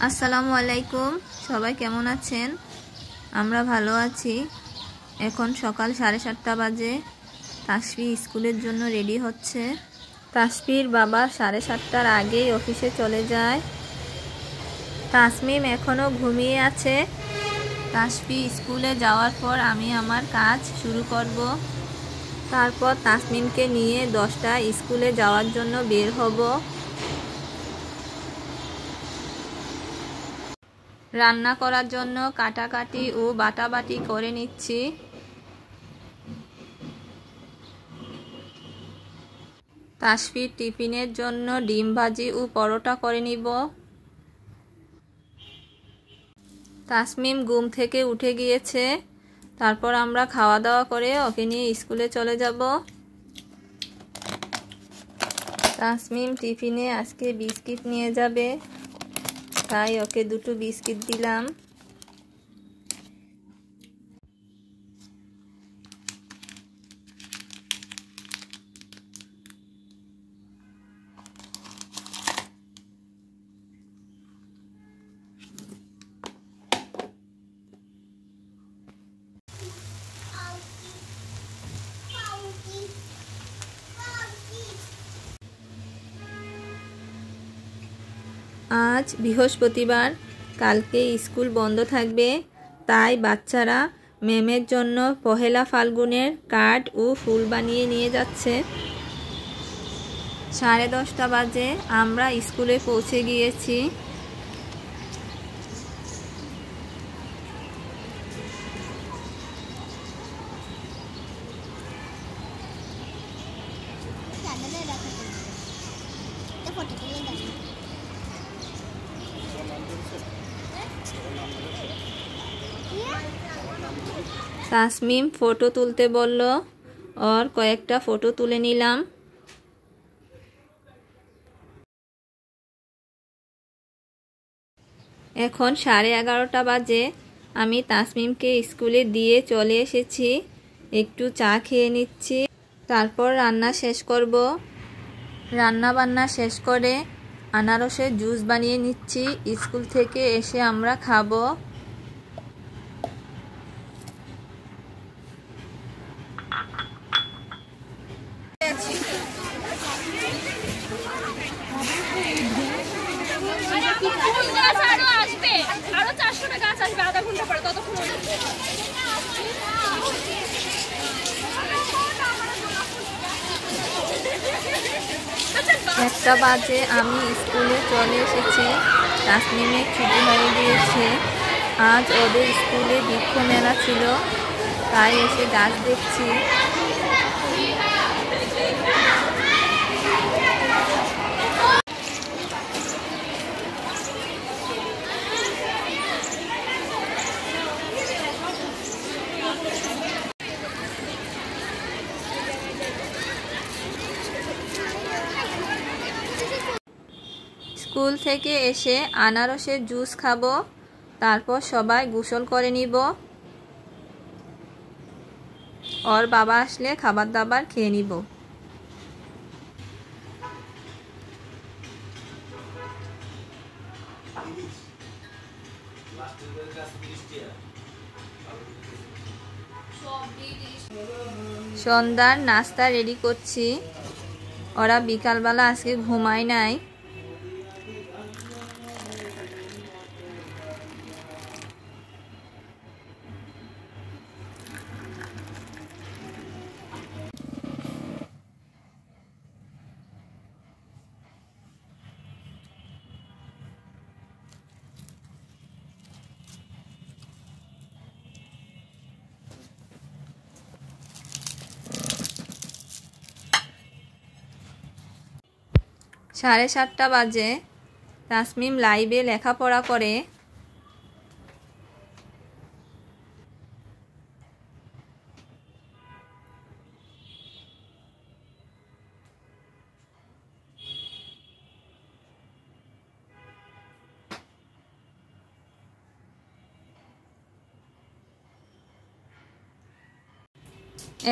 আসসালামু আলাইকুম। সবাই কেমন আছেন? আমরা ভালো আছি। এখন সকাল 7:30 বাজে। তাসফি স্কুলের জন্য রেডি হচ্ছে। তাসফির বাবা 7:30টার আগেই অফিসে চলে যায়। তাসমিম এখনও ঘুমিয়ে আছে। তাসফি স্কুলে যাওয়ার পর আমি আমার কাজ শুরু করব। তারপর তাসমিমকে নিয়ে 10টায় স্কুলে যাওয়ার জন্য বের হব। রান্না করার জন্য কাটাকাটি ও বাটাবাটি করে নিচ্ছি। তাসফির টিফিনের জন্য ডিম ভাজি ও পরোটা করে নিব। তাসমিম ঘুম থেকে উঠে গিয়েছে। তারপর আমরা খাওয়া দাওয়া করে ওকে নিয়ে স্কুলে চলে যাব। তাসমিম টিফিনে আজকে বিস্কিট নিয়ে যাবে, তাই ওকে 2টো বিস্কিট দিলাম। আজ বৃহস্পতিবার, কালকে স্কুল বন্ধ থাকবে, তাই বাচ্চারা ম্যামের জন্য পহেলা ফাল্গুনের কার্ড ও ফুল বানিয়ে নিয়ে যাচ্ছে। 10:30 বাজে আমরা স্কুলে পৌঁছে গিয়েছি। তাসমিম ফটো তুলতে বলল, और কয়েকটা ফটো তুলে নিলাম। এখন 11:30 বাজে। আমি তাসমিমকে স্কুলে দিয়ে চলে এসেছি। একটু চা খেয়ে নিচ্ছি, তারপর রান্না শেষ করব। রান্না বান্না শেষ করে আনারসের জুস বানিয়ে নিচ্ছি। স্কুল থেকে এসে আমরা খাবো। একটা বাজে আমি স্কুলে চলে এসেছি। তাসমিমের ছুটি হয়ে গিয়েছে। আজ ওদের স্কুলে বৃক্ষ মেলা ছিল, তাই এসে গাছ দেখছি। স্কুল থেকে এসে আনারসের জুস খাবো, তারপর সবাই গোসল করে নিব। ওর বাবা আসলে খাবার দাবার খেয়ে নিব। সন্ধ্যার নাস্তা রেডি করছি। ওরা বিকালবেলা আজকে ঘুমায় নাই। সাড়ে 7টা বাজে। তাসমিম লাইভে লেখাপড়া করে।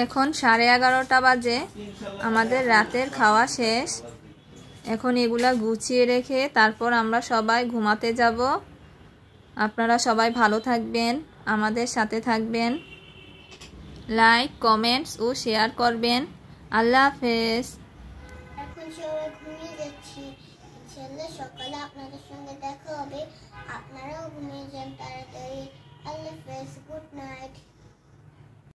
এখন 11:30 বাজে। আমাদের রাতের খাওয়া শেষ। এখন এগুলা গুছিয়ে রেখে তারপর আমরা সবাই ঘুমাতে যাব। আপনারা সবাই ভালো থাকবেন, আমাদের সাথে থাকবেন, লাইক কমেন্টস ও শেয়ার করবেন। আল্লাহ হাফেজ। এখন সবাই ঘুমিয়ে যাচ্ছি, ইনশাআল্লাহ সকালে আপনাদের সঙ্গে দেখা হবে।